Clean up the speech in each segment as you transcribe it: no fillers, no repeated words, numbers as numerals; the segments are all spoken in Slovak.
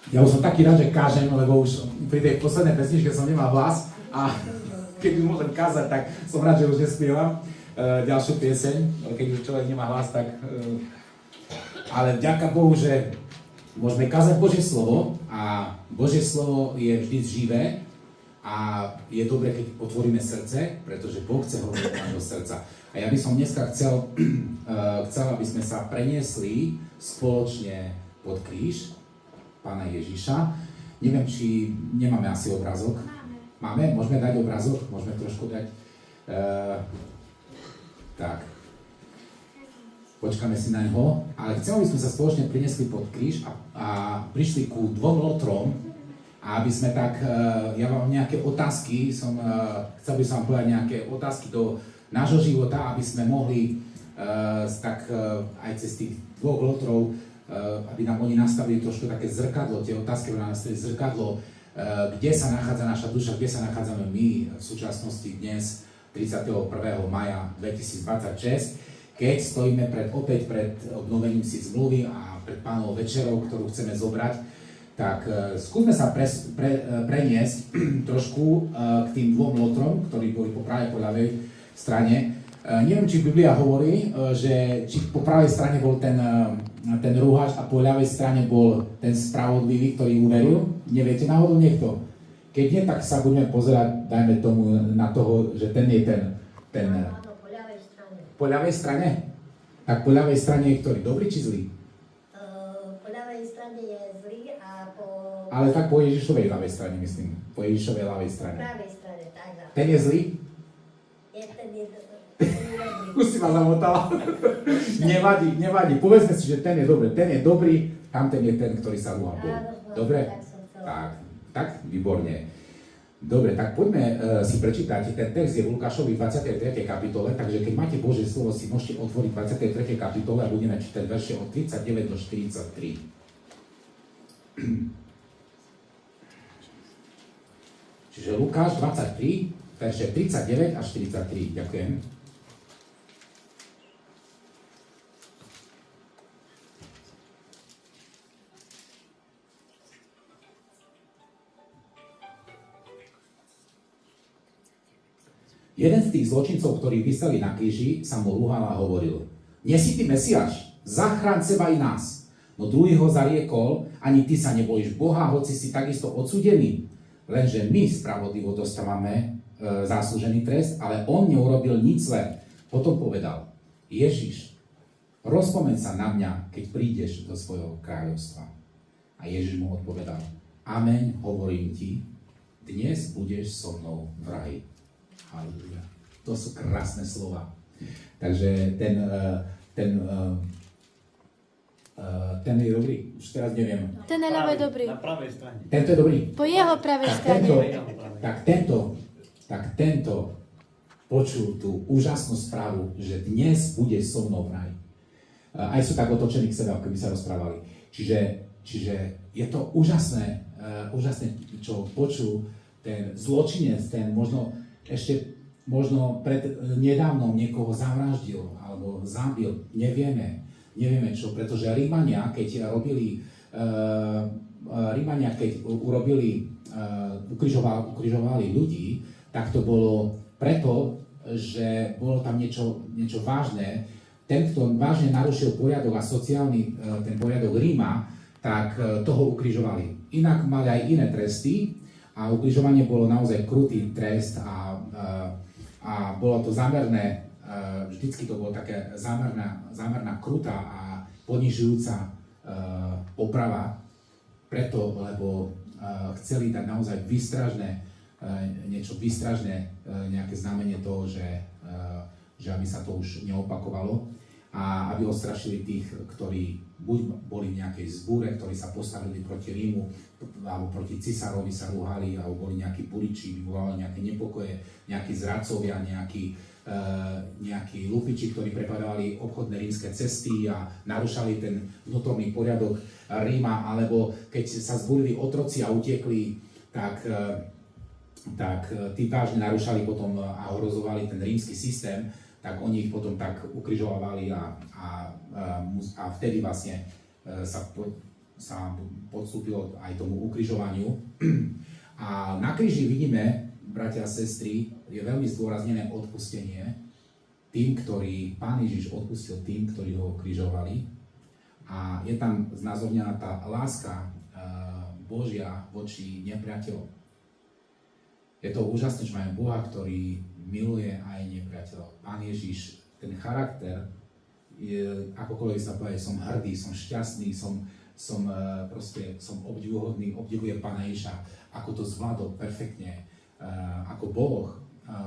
Ja už som taký rád, že kážem, lebo už pri tej poslednej pesničke som nemal hlas a keď už môžem kázať, tak som rád, že už nespievam ďalšiu pieseň, keď už človek nemá hlas, tak... Ale vďaka Bohu, že môžeme kázať Božie slovo a Božie slovo je vždy živé a je dobre, keď otvoríme srdce, pretože Boh chce hovoriť do nášho srdca. A ja by som dneska chcel, aby sme sa preniesli spoločne pod kríž Pána Ježiša. Neviem, či nemáme asi obrázok. Máme? Môžeme dať obrázok? Môžeme trošku dať? Tak. Počkáme si na neho. Ale chcem, aby sme sa spoločne priniesli pod kríž a prišli ku dvom lotrom. A aby sme tak, ja mám nejaké otázky, chcel by som vám povedať nejaké otázky do nášho života, aby sme mohli aj cez tých dvoch lotrov, aby nám oni nastavili trošku také zrkadlo, tie otázky, aby nám nastavili zrkadlo, kde sa nachádza naša duša, kde sa nachádzame my v súčasnosti dnes, 31. maja 2026, keď stojíme opäť pred obnovením si zmluvy a pred Pánovou večerou, ktorú chceme zobrať, tak skúsme sa preniesť trošku k tým dvom lotrom, ktorí boli po pravej po ľavej strane. Neviem, či Biblia hovorí, že či po pravej strane bol ten rúhač a po ľavej strane bol ten spravodlivý, ktorý uveril. Neviete náhodou niekto? Keď nie, tak sa budeme pozerať, dajme tomu na toho, že ten je ten Po ľavej strane. po ľavej strane? Tak po ľavej strane je ktorý? Dobrý či zlý? Po ľavej strane je zlý a po... Ale tak po Ježišovej ľavej strane, myslím. Po Ježišovej ľavej strane. pravej strane, tak. Ten je zlý? Ten je dobrý. Už si ma zamotala. Nevadí. Povedzme si, že ten je dobrý. Ten je dobrý, tamten je ten, ktorý sa rúha Bohu. Dobre? Tak som chcela. Tak, výborne. Dobre, tak poďme si prečítať. Ten text je v Lukášovi 23. kapitole, takže keď máte Božie slovo, si môžete otvoriť 23. kapitole a budeme čítať verše od 39 do 43. Čiže Lukáš 23, verše 39 až 43. Ďakujem. Jeden z tých zločincov, ktorí viseli na kríži, sa mu rúhal a hovoril: Nie si ty Mesiáš, zachráň seba i nás. No druhý ho zariekol: Ani ty sa nebojíš Boha, hoci si takisto odsúdený. Lenže my spravodlivo dostávame zaslúžený trest, ale on neurobil nič zlé. Potom povedal: Ježiš, rozpomeň sa na mňa, keď prídeš do svojho kráľovstva. A Ježiš mu odpovedal: Amen, hovorím ti, dnes budeš so mnou v raji. Halleluja. To sú krásne slova. Takže ten je dobrý. Už teraz neviem. Ten je ľavo dobrý. Na pravej strane. Tento je dobrý. Po jeho pravej strane. Tento počul tú úžasnú správu, že dnes bude so mnou v raji. Aj sú tak otočení k sebe, ako keby sa rozprávali. Čiže je to úžasné, čo počul ten zločinec, ten možno pred nedávnom niekoho zavraždil alebo zabil, nevieme čo, pretože Rímania, keď ukrižovali ľudí, tak to bolo preto, že bolo tam niečo vážne. Ten, kto vážne narušil poriadok a sociálny ten poriadok Ríma, tak toho ukrižovali. Inak mali aj iné tresty a ukrižovanie bolo naozaj krutý trest a bolo to zámerné, vždycky to bolo také zámerná krutá a ponižujúca poprava, preto, lebo chceli dať naozaj nejaké znamenie toho, že aby sa to už neopakovalo a aby odstrašili tých, ktorí buď boli v nejakej zbúre, ktorí sa postavili proti Rímu, alebo proti cisárovi sa rúhali, alebo boli nejakí buliči, vyvolali nejaké nepokoje, nejakí zradcovia, nejakí lupiči, ktorí prepadali obchodné rímske cesty a narušali ten vnútorný poriadok Ríma, alebo keď sa zbúrili otroci a utiekli, tak tí vážne narušali potom a ohrozovali ten rímsky systém, tak oni ich potom tak ukrižovali a vtedy vlastne sa sa podstúpilo aj tomu ukrižovaniu. A na kríži vidíme, bratia a sestry, je veľmi zdôraznené odpustenie tým, ktorí Pán Ježiš odpustil tým, ktorí ho ukrižovali. A je tam znázornená tá láska Božia voči nepriateľom. Je to úžasné, že máme Boha, ktorý miluje aj nepriateľov. Pán Ježiš, ten charakter, akokoľvek sa povie, som hrdý, som šťastný, som obdivuhodný, obdivujem Pána Ježiša, ako to zvládol perfektne, ako Boh,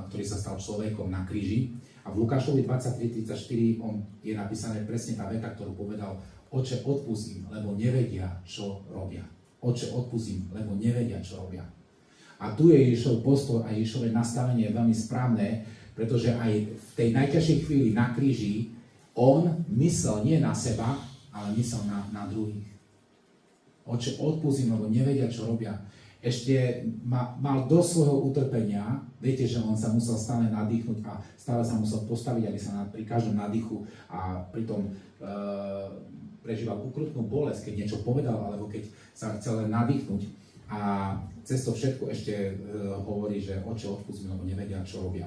ktorý sa stal človekom na kríži. A v Lukášovi 23:34 je napísané presne tá veta, ktorú povedal: Oče, odpustím, lebo nevedia, čo robia. Oče, odpustím, lebo nevedia, čo robia. A tu je Ježišov postoj a Ježišové nastavenie je veľmi správne, pretože aj v tej najťažšej chvíli na kríži on myslel nie na seba, ale myslel na druhých. Oče, odpustím, lebo nevedia, čo robia. Ešte mal dosť svojho utrpenia. Viete, že on sa musel stále nadýchnuť a stále sa musel postaviť, aby sa pri každom nadýchu a pritom prežíval ukrutnú bolesť, keď niečo povedal, alebo keď sa chcel len nadýchnuť. A cez to všetko ešte hovorí, že Oče, odpustím, lebo nevedia, čo robia.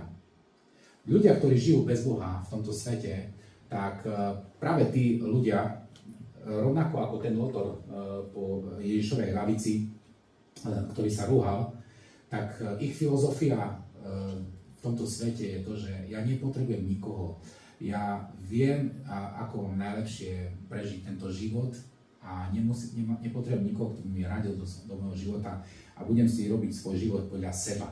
Ľudia, ktorí žijú bez Boha v tomto svete, tak práve tí ľudia, rovnako ako ten lotor po Ježišovej lavici, ktorý sa rúhal, tak ich filozofia v tomto svete je to, že ja nepotrebujem nikoho. Ja viem, ako najlepšie prežiť tento život a nepotrebujem nikoho, kto mi radil do môjho života a budem si robiť svoj život podľa seba.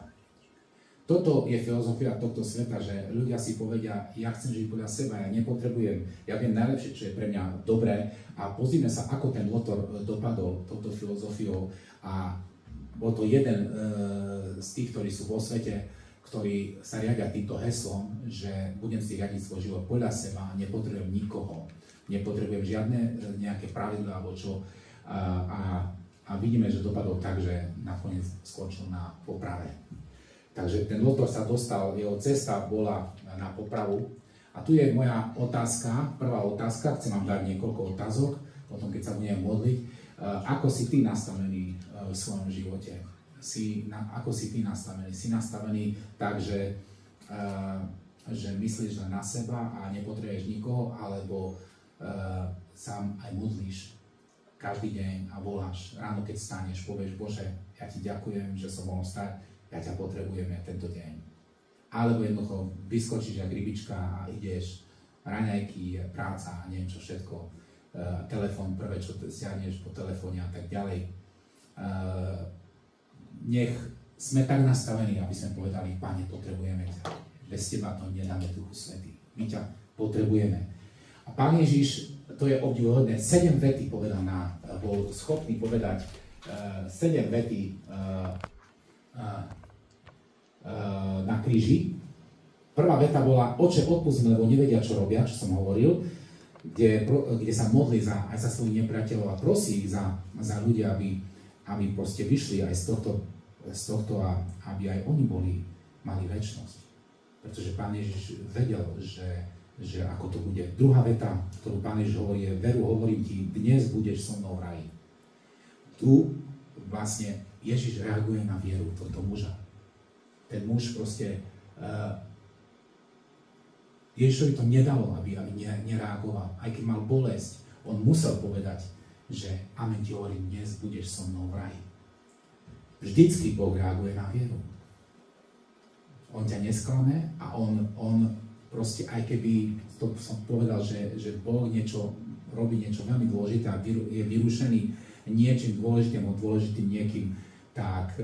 Toto je filozofia tohto sveta, že ľudia si povedia, ja chcem žiť podľa seba, ja nepotrebujem, ja viem najlepšie, čo je pre mňa dobré a pozrime sa, ako ten lotor dopadol touto filozofiou a bol to jeden z tých, ktorí sú vo svete, ktorí sa riadia týmto heslom, že budem si riadiť svoj život podľa seba, nepotrebujem nikoho, nepotrebujem žiadne nejaké pravidlá alebo čo. A vidíme, že dopadol tak, že nakoniec skončil na poprave. Takže ten lotor sa dostal, jeho cesta bola na popravu. A tu je moja otázka, prvá otázka, chcem vám dať niekoľko otázok, potom keď sa budem modliť. Ako si ty nastavený v svojom živote? Ako si ty nastavený? Si nastavený tak, že myslíš len na seba a nepotrebuješ nikoho, alebo sa aj modlíš každý deň a voláš. Ráno, keď staneš, povieš, Bože, ja ti ďakujem, že som mohol stať, ja ťa potrebujem tento deň. Alebo jednoducho vyskočíš jak rybička a ideš, raňajky, práca a neviem čo všetko, telefón prvé, čo stiahneš po telefóne a tak ďalej. Nech sme tak nastavení, aby sme povedali, Pane, potrebujeme ťa. Bez teba to nedáme, Duchu Svätý. My ťa potrebujeme. A Pán Ježiš, to je obdivuhodné, 7 vety povedal bol schopný povedať 7 vety na kríži. Prvá veta bola, Oče, odpustím, lebo nevedia, čo robia, čo som hovoril, kde sa modlí aj za svojich nepriateľov a prosí ich za ľudia, aby proste vyšli aj z tohto a aby aj oni mali večnosť. Pretože Pán Ježiš vedel, že ako to bude. Druhá veta, ktorú Pán Ježiš hovorí, je, veru, hovorím ti, dnes budeš so mnou v raji. Tu vlastne Ježiš reaguje na vieru tohto muža. Ten muž proste, Ježišovi to nedalo, aby nereagoval. Aj keď mal bolesť, on musel povedať, že amen ti hovorím, dnes budeš so mnou v raji. Vždycky Boh reaguje na vieru. On ťa nesklame a on proste, aj keby, to som povedal, že Boh robí niečo veľmi dôležité a je vyrušený niečím dôležitým niekým, tak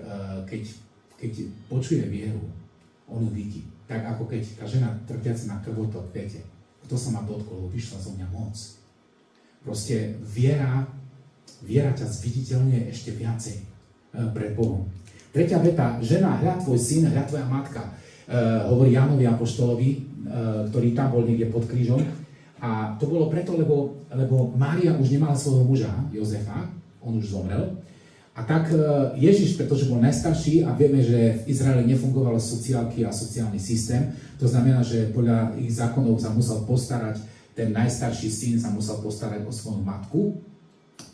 keď počuje vieru, on ju vidí. Tak ako keď tá žena trpiaca na krvotok, viete, kto sa ma dotkol, vyšla zo mňa moc. Proste viera ťa zviditeľňuje ešte viacej pred Bohom. Tretia veta, žena, hľa tvoj syn, hľa tvoja matka, hovorí Jánovi apoštolovi, ktorý tam bol niekde pod krížom. A to bolo preto, lebo Mária už nemala svojho muža, Jozefa, on už zomrel. A tak Ježiš, pretože bol najstarší a vieme, že v Izraeli nefungovalo sociálky a sociálny systém, to znamená, že podľa ich zákonov sa musel postarať, ten najstarší syn sa musel postarať o svoju matku,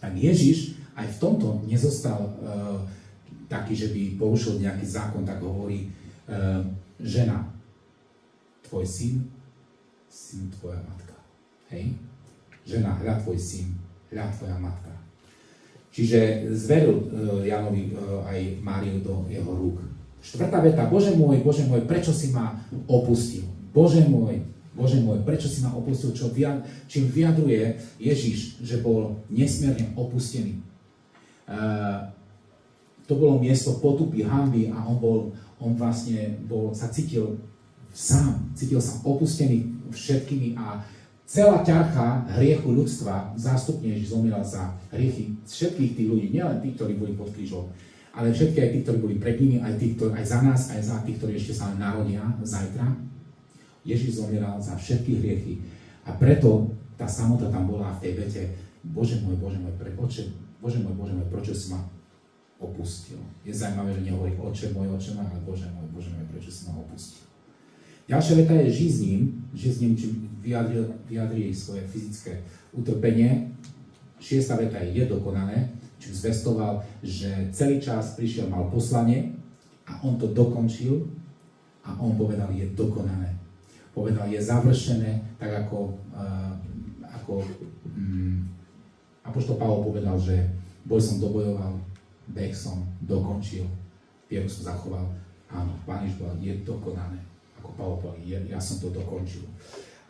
Tak Ježiš aj v tomto nezostal taký, že by porušil nejaký zákon, tak hovorí žena, tvoj syn tvoja matka. Hej? Žena, hľa tvoj syn, hľa tvoja matka. Čiže zveril Jánovi aj Máriu do jeho rúk. 4. veta, Bože môj, prečo si ma opustil? Bože môj, prečo si ma opustil? Čím vyjadruje Ježiš, že bol nesmierne opustený. To bolo miesto potupy, hanby a on sa cítil sám, cítil sa opustený všetkými a celá ťarcha hriechu ľudstva, zástupne Ježiš zomieral za hriechy všetkých tých ľudí, nielen tých, ktorí boli pod krížom, ale všetky aj tí, ktorí boli pred nimi, aj za nás, aj za tých, ktorí ešte sa narodia zajtra. Ježiš zomieral za všetky hriechy. A preto tá samota tam bola v tej vete, Bože môj, prečo si ma opustil? Je zaujímavé, že nehovorí Oče môj, ale Bože môj, prečo si ma opustil? Ďalšia veta je žij s ním, čím vyjadrí svoje fyzické utrpenie. 6. veta je dokonané, čím zvestoval, že celý čas prišiel, mal poslanie a on to dokončil a on povedal, je dokonané. Povedal, je završené, tak ako apoštol Pavol povedal, že boj som dobojoval, beh som dokončil, vieru som zachoval. Áno, Pán Ježiš povedal, je dokonané. Ako Pavol povedal, ja som to dokončil.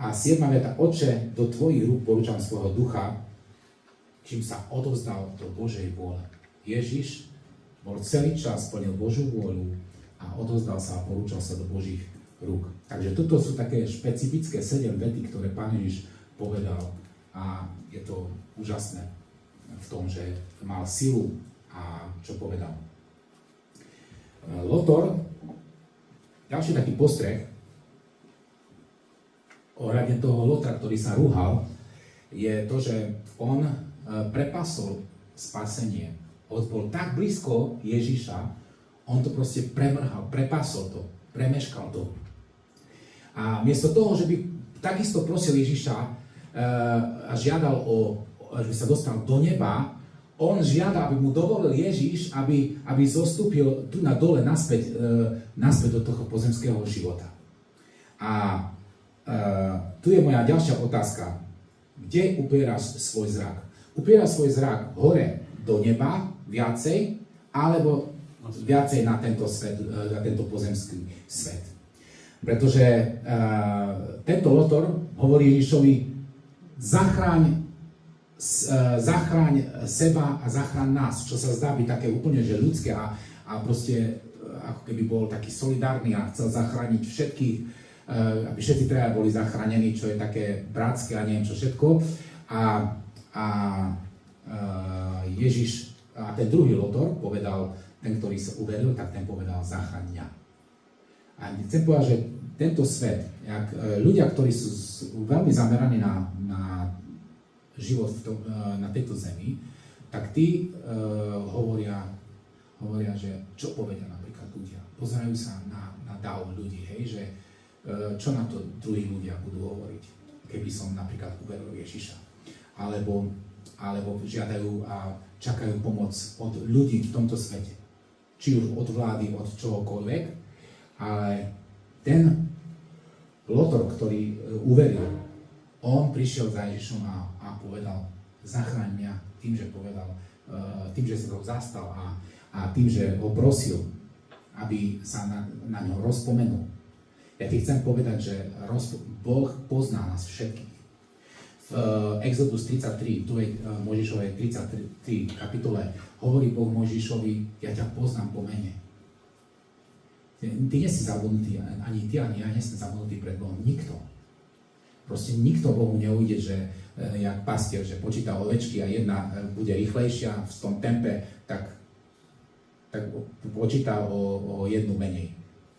A 7. veta, Oče, do tvojich rúk porúčam svojho ducha, čím sa odovzdal do Božej vôle. Ježiš bol celý čas, plnil Božiu vôľu a odovzdal sa a porúčal sa do Božích rúk. Takže toto sú také špecifické 7 vety, ktoré Pán Ježiš povedal a je to úžasné v tom, že mal silu a čo povedal. Lotor, ďalší taký postreh ohľadne toho Lotra, ktorý sa rúhal, je to, že on prepasol spasenie. On bol tak blízko Ježiša, on to proste premrhal, prepasol to, premeškal to. A miesto toho, že by takisto prosil Ježiša a žiadal že by sa dostal do neba, on žiada, aby mu dovolil Ježiš, aby zostúpil tu na dole naspäť do toho pozemského života. A tu je moja ďalšia otázka. Kde upieráš svoj zrak? Upieráš svoj zrak hore do neba viacej, alebo viacej na tento svet, na tento pozemský svet? Pretože tento Lotor hovorí Ježišovi, zachráň seba a zachráň nás, čo sa zdá byť také úplne že ľudské a proste ako keby bol taký solidárny a chcel zachrániť všetkých, aby všetci traja boli zachránení, čo je také bratské a neviem čo všetko. A Ježiš, a ten druhý Lotor povedal, ten, ktorý sa uveril, tak ten povedal, zachráň mňa. A chcem povedať, že tento svet, ľudia, ktorí sú veľmi zameraní na život na tejto zemi, tak tí hovoria, že čo povedia napríklad ľudia. Pozerajú sa na dáv ľudí, hej, že čo na to druhí ľudia budú hovoriť, keby som napríklad uveril Ježiša. Alebo žiadajú a čakajú pomoc od ľudí v tomto svete. Či už od vlády, od čohokoľvek, ale ten Lotor, ktorý uveril, on prišiel za Ježišom a povedal, zachráň mňa tým, že povedal, tým, že sa ho zastal a tým, že ho prosil, aby sa na ňo rozpomenul. Ja ti chcem povedať, že Boh pozná nás všetkých. V Exodus 33, tu je Mojžišovej 33 kapitole, hovorí Boh Mojžišovi, ja ťa poznám po mene. Ty nie si zabudnutý, ani ty, ani ja nie sme zabudnutí pred Bohom. Nikto. Proste nikto Bohu neujde, že jak pastier, že počíta ovečky a jedna bude rýchlejšia v tom tempe, tak počíta o jednu menej.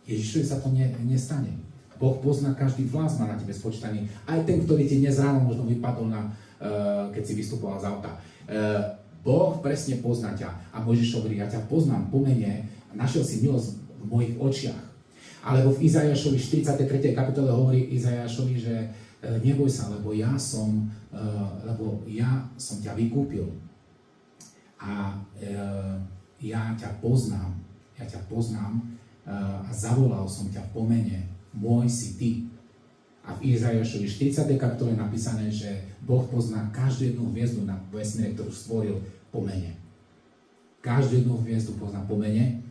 Ježišovi sa to nestane. Boh pozná každý vlas, má na tebe spočítaný. Aj ten, ktorý ti dnes ráno možno vypadol, keď si vystupoval z auta. Boh presne pozná ťa. A Mojžiš hovorí, ja ťa poznám po mene a našiel si milosť v mojich očiach. Alebo v Izaiášovi 43. kapitole hovorí Izaiášovi, že neboj sa, lebo ja som ťa vykúpil. a ja ťa poznám a zavolal som ťa po mene, môj si ty. A v Izaiášovi 40. kapitole je napísané, že Boh pozná každú jednu hviezdu na vesmíre, ktorú stvoril po mene. Každú jednu hviezdu pozná po mene.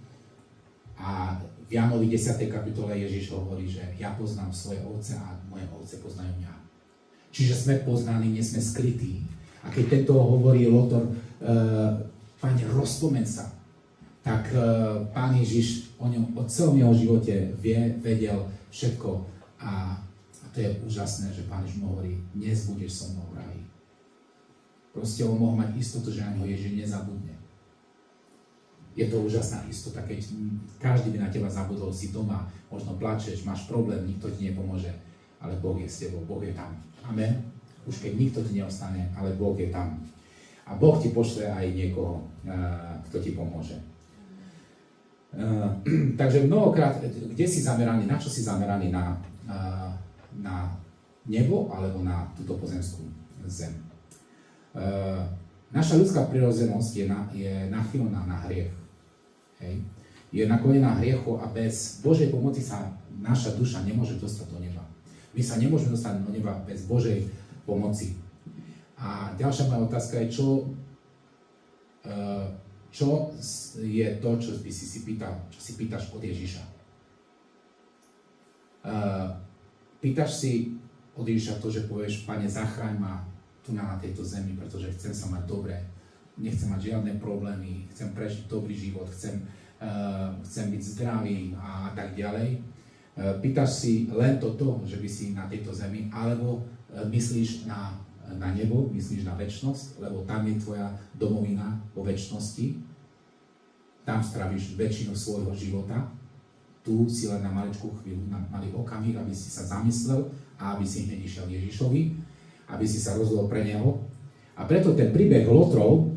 A v Jánovi 10. kapitole Ježiš hovorí, že ja poznám svoje ovce a moje ovce poznajú mňa. Čiže sme poznaní, nie sme skrytí. A keď tento hovorí Lotor, Pane, rozpomeň sa, tak Pán Ježiš o ňom, o celom jeho živote vedel všetko. A to je úžasné, že Pán Ježiš mu hovorí, dnes budeš so mnou v ráji. Proste on mohol mať istotu, že na ňo Ježiš nezabudne. Je to úžasná istota, keď každý by na teba zabudol, si doma, možno plačeš, máš problém, nikto ti nepomôže, ale Boh je s tebou, Boh je tam. Amen. Už keď nikto ti neostane, ale Boh je tam. A Boh ti pošle aj niekoho, kto ti pomôže. Takže mnohokrát, kde si zameraný, na čo si zameraný, na nebo alebo na túto pozemskú zem. Naša ľudská prirodzenosť je nachylená na hriech. Hej. Je naklonená hriechu a bez Božej pomoci sa naša duša nemôže dostať do neba. My sa nemôžeme dostať do neba bez Božej pomoci. A ďalšia moja otázka je, čo je to, čo si pýtaš od Ježiša. Pýtaš si od Ježiša to, že povieš, Pane, zachráň ma tu na tejto zemi, pretože chcem sa mať dobre, nechcem mať žiadne problémy, chcem prežiť dobrý život, chcem byť zdravý a tak ďalej. Pýtaš si len toto, že by si na tejto zemi, alebo myslíš na nebo, myslíš na večnosť, lebo tam je tvoja domovina vo večnosti, tam stravíš väčšinu svojho života, tu si len na maličkú chvíľu, na malý okamih, aby si sa zamyslel a aby si hneď išiel Ježišovi, aby si sa rozhodol pre neho. A preto ten príbeh Lotrov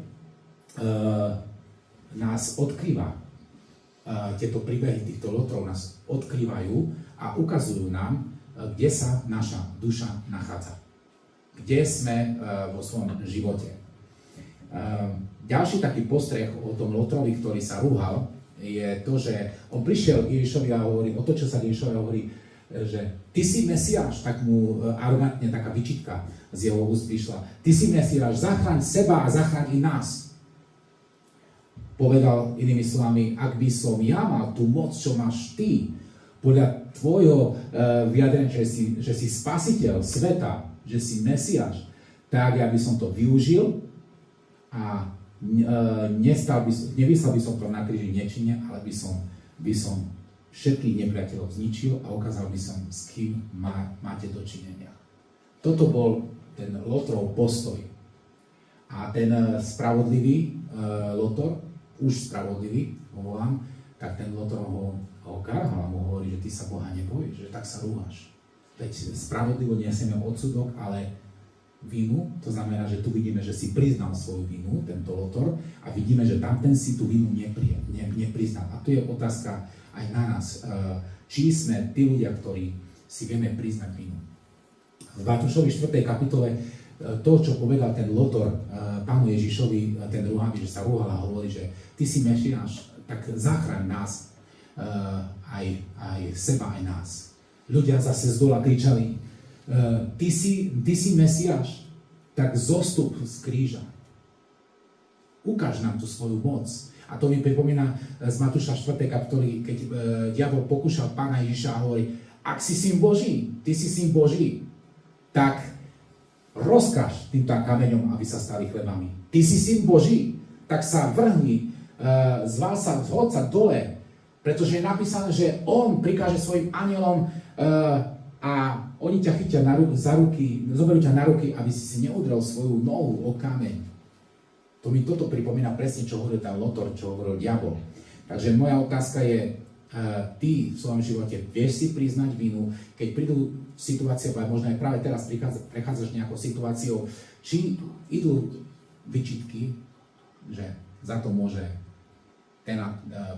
nás odkrýva. Tieto príbehy týchto Lotrov nás odkrývajú a ukazujú nám, kde sa naša duša nachádza. Kde sme vo svojom živote. Ďalší taký postreh o tom Lotrovi, ktorý sa rúhal, je to, že on prišiel k Ježišovi a hovorí, otočil sa k Ježišovi a hovorí, že ty si Mesiáš, tak mu arogantne taká vyčitka z jeho úst vyšla. Ty si Mesiáš, zachráň seba a zachráň i nás. Povedal inými slovami, ak by som ja mal tú moc, čo máš ty, podľa tvojho vyjadrenia, že si spasiteľ sveta, že si Mesiáš, tak ja by som to využil a nevyslal by som to na kríži nečine, ale by som všetkých nepriateľov zničil a ukázal by som, s kým máte dočinenia. Toto bol ten Lotrov postoj. A ten spravodlivý Lotor, už spravodlivý, ho volám, tak ten Lotor ho karhal a mu hovorí, že ty sa Boha nebojíš, že tak sa rúhaš. Veď spravodlivo nesieme odsudok, ale vinu, to znamená, že tu vidíme, že si priznal svoju vinu, tento Lotor, a vidíme, že tamten si tú vinu nepriznal. A tu je otázka aj na nás, či sme tí ľudia, ktorí si vieme priznať vinu. V Matúšovi 4. kapitole to, čo povedal ten Lotor Pánu Ježišovi, ten rúhavý, že sa rúhal a hovorí, že ty si Mesiáš, tak zachraň nás, aj seba, aj nás. Ľudia zase z dola kričali, ty si Mesiáš, tak zostup z kríža. Ukáž nám tú svoju moc. A to mi pripomína z Matúša 4. kapitoly, keď diabol pokúšal Pána Ježiša a hovorí, ak si syn Boží, ty si syn Boží, tak rozkáž týmto kameňom, aby sa stali chlebami. Ty si syn Boží, tak sa vrhni, zhoď sa dole, pretože je napísané, že on prikáže svojim anjelom a oni ťa chytia za ruky, zoberú ťa na ruky, aby si neudrel svoju nohu o kameň. To mi toto pripomína presne, čo hovoril ten Lotor, čo hovoril diabol. Takže moja otázka je, ty v svojom živote vieš si priznať vinu, keď prídu situácie, možno aj práve teraz prechádzaš nejakou situáciou, či idú vyčitky, že za to môže ten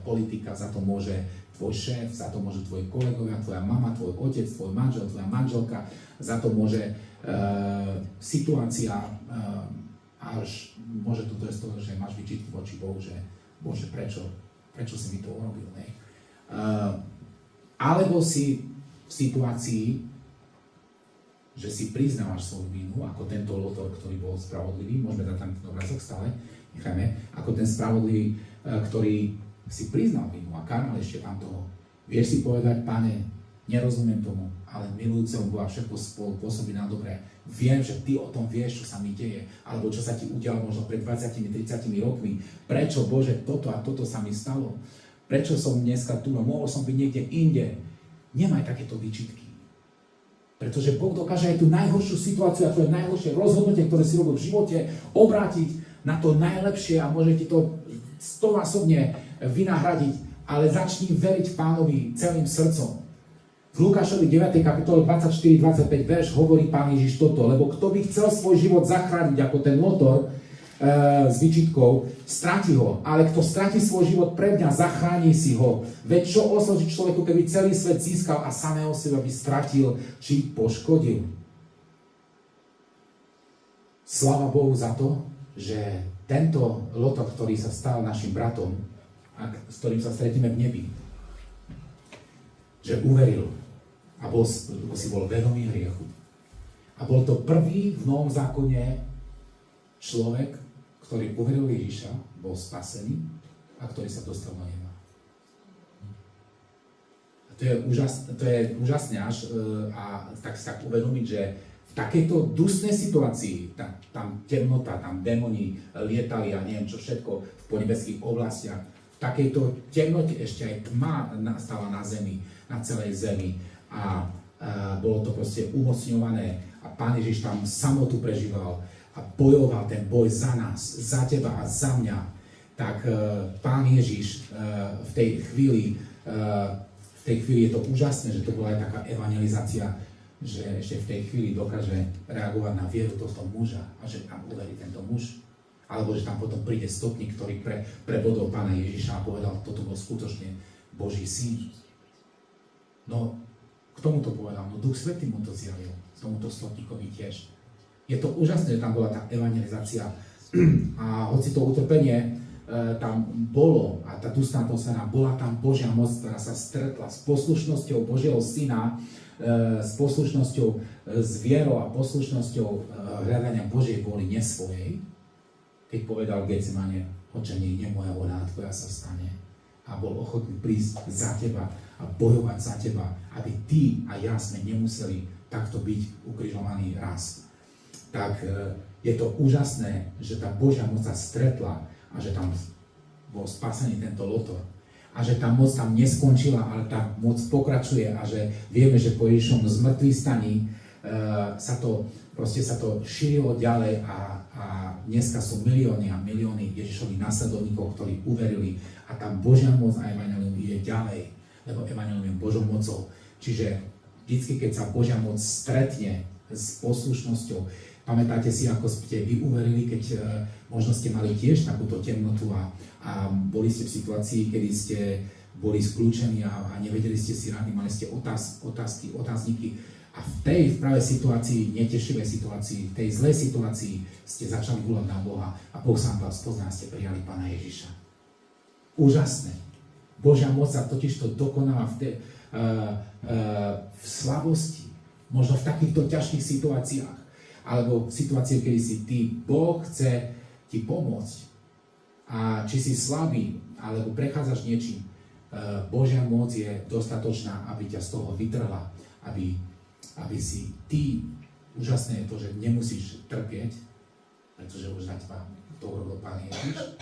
politika, za to môže tvoj šéf, za to môžu tvoji kolegovia, tvoja mama, tvoj otec, tvoj manžel, tvoja manželka, za to môže situácia, až môže to bez toho, že máš vyčitky voči Bohu, že Bože, prečo si mi to urobil, ne? Alebo si v situácii, že si priznávaš svoju vinu, ako tento Lotor, ktorý bol spravodlivý, môžeme dať tam ten obrazok stále, nechajme, ako ten spravodlivý, ktorý si priznal vinu a karnal ešte tam toho. Vieš si povedať, Pane, nerozumiem tomu, ale milujúceho Boha všetko spolu pôsobí na dobré. Viem, že ty o tom vieš, čo sa mi deje, alebo čo sa ti udialo možno pred 20-30 rokmi. Prečo, Bože, toto a toto sa mi stalo? Prečo som dneska tu? No, mohol som byť niekde inde. Nemaj takéto výčitky. Pretože Boh dokáže aj tú najhoršiu situáciu a tvoje najhoršie rozhodnutie, ktoré si robil v živote, obrátiť na to najlepšie a môže ti to 100-násobne vynahradiť. Ale začni veriť Pánovi celým srdcom. V Lukášovi 9. kapitole 24-25 verš hovorí Pán Ježiš toto, lebo kto by chcel svoj život zachrániť ako ten Lotor s výčitkou, stratí ho, ale kto stratí svoj život pre mňa, zachráni si ho. Veď čo oslúži človeku, keby celý svet získal a samého seba by stratil či poškodil. Sláva Bohu za to, že tento Lotor, ktorý sa stal našim bratom, a s ktorým sa stretíme v nebi, že uveril a si bol vedomý hriechu. A bol to prvý v Novom zákone človek, ktorý uveril Ježiša, bol spasený a ktorý sa dostal do neba. A to je úžasné až a tak si tak uvedomiť, že v takejto dusnej situácii, tam temnota, tam démoni lietali a neviem čo všetko v podnebeských oblastiach, v takejto temnote ešte aj tma nastala na zemi, na celej zemi a bolo to proste umocňované a Pán Ježiš tam samotu prežíval a bojoval ten boj za nás, za teba a za mňa, tak Pán Ježiš v tej chvíli je to úžasné, že to bola aj taká evangelizácia, že ešte v tej chvíli dokáže reagovať na vieru tohto muža a že tam uverí tento muž. Alebo že tam potom príde stopník, ktorý prebodol Pána Ježiša a povedal, toto bol skutočne Boží syn. No, k tomu to povedal, no Duch Svätý mu to zjavil, tomuto stopníkovi tiež. Je to úžasné, že tam bola tá evangelizácia a hoci to utrpenie tam bolo a tá dusná atmosféra, bola tam Božia moc, ktorá sa stretla s poslušnosťou Božieho Syna, s poslušnosťou, s vierou a poslušnosťou hľadania Božej vôly, nie svojej. Keď povedal Getsemane, Otče, nie moja vôľa, tvoja sa stane. A bol ochotný prísť za teba a bojovať za teba, aby ty a ja sme nemuseli takto byť ukrižovaní raz. Tak je to úžasné, že tá Božia moc sa stretla a že tam bol spasený tento Lotor. A že tá moc tam neskončila, ale tá moc pokračuje a že vieme, že po Ježišom zmrtvých staní sa to šírilo ďalej a dneska sú milióny a milióny Ježišových nasledovníkov, ktorí uverili a tá Božia moc a evanjelium ide ďalej, lebo evanjelium je Božou mocou. Čiže vždycky, keď sa Božia moc stretne s poslušnosťou, pamätáte si, ako ste vy uverili, keď možno ste mali tiež takúto temnotu a boli ste v situácii, kedy ste boli skľúčení a nevedeli ste si rady, mali ste otázniky a v tej práve situácii, netešivej situácii, v tej zlej situácii ste začali volať na Boha a Boh sa vám spoznal, ste prijali Pána Ježiša. Úžasné. Božia moc sa totižto dokonáva v slavosti, možno v takýchto ťažkých situáciách, alebo v situácii, kedy si ty, Boh chce ti pomôcť. A či si slabý, alebo prechádzaš niečím, Božia moc je dostatočná, aby ťa z toho vytrhla, aby si ty, úžasné je to, že nemusíš trpieť, pretože už na teba to urobil Pán Ježiš.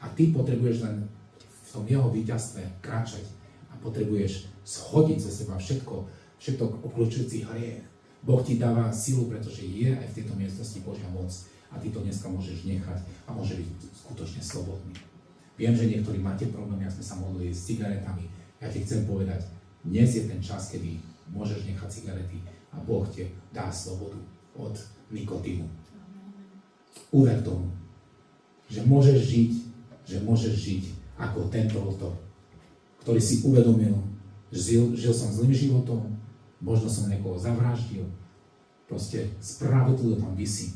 A ty potrebuješ len v tom jeho víťazstve kráčať a potrebuješ schodiť ze seba všetko obklúčujúci hriech. Boh ti dáva silu, pretože je aj v tejto miestnosti Božia moc a ty to dneska môžeš nechať a môže byť skutočne slobodný. Viem, že niektorí máte problémy, ak sme sa modlili s cigaretami. Ja ti chcem povedať, dnes je ten čas, kedy môžeš nechať cigarety a Boh ti dá slobodu od nikotínu. Uver tomu, že môžeš žiť ako tento Lotor, ktorý si uvedomil, že žil som zlým životom, možno som niekoho zavraždil, proste spravodlivo tam visí.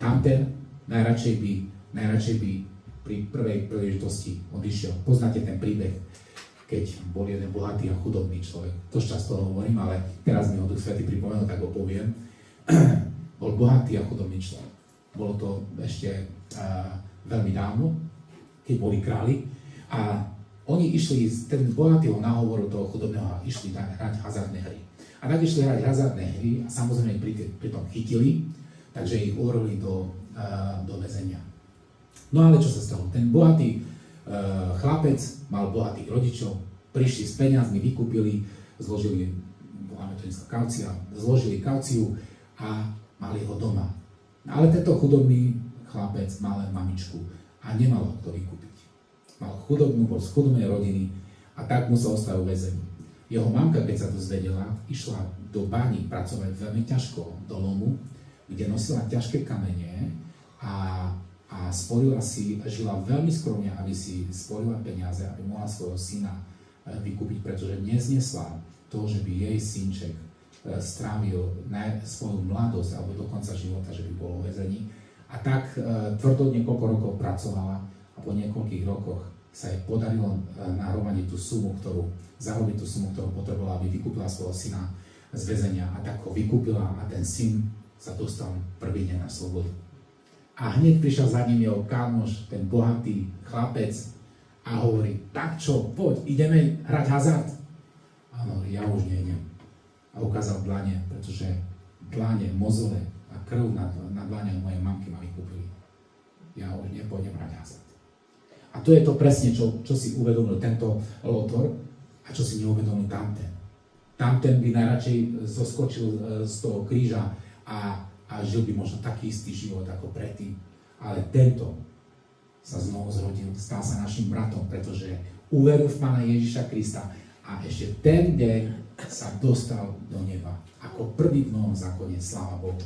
Tamten najradšej by najradšej by pri prvej príležitosti odišiel. Poznáte ten príbeh, keď bol jeden bohatý a chudobný človek. To často hovorím, ale teraz mi ho Duch Svätý pripomenul, tak ho poviem. Bol bohatý a chudobný človek. Bolo to ešte veľmi dávno, keď boli králi. A oni išli, ten bohatý ho nahovoril toho chudobného a išli hrať hazardné hry. A tak išli hrať hazardné hry a samozrejme pri tom chytili, takže ich uvrhli do väzenia. No ale čo sa stalo? Ten bohatý chlapec mal bohatých rodičov, prišli s peniazmi, vykúpili, zložili, voláme to dneska kaucia, zložili kauciu a mali ho doma. Ale tento chudobný chlapec mal len mamičku a nemal ho kto vykúpiť. Mal chudobnú, bol z chudobnej rodiny a tak musel ostať vo väzení. Jeho mamka, keď sa to zvedela, išla do báni pracovať veľmi ťažko, do lomu, kde nosila ťažké kamene a sporila si, žila veľmi skromne, aby si sporila peniaze, aby mohla svojho syna vykúpiť, pretože neznesla to, že by jej synček strávil svoju mladosť alebo do konca života, že by bol vo väzení. A tak tvrdo niekoľko rokov pracovala a po niekoľkých rokoch sa jej podarilo nahromadiť zarobiť tú sumu, ktorú potrebovala, aby vykúpila svojho syna z väzenia. A tak ho vykúpila a ten syn sa dostal prvý deň na slobodu. A hneď prišiel za ním jeho kámoš, ten bohatý chlapec a hovorí, tak čo, poď, ideme hrať hazard. A on hovorí, ja už nejdem. A ukázal dlane, pretože dlane, mozole a krv na dlane mojej mamky ma vykúpili. Ja už nepôjdem hrať hazard. A to je to presne, čo si uvedomil tento lotor a čo si neuvedomil tamten. Tamten by najradšej zoskočil z toho kríža a žil by možno taký istý život ako predtým. Ale tento sa znovu zrodil, stal sa našim bratom, pretože uveril v Pána Ježiša Krista a ešte ten deň sa dostal do neba. Ako prvý v Novom zákone, sláva Bohu.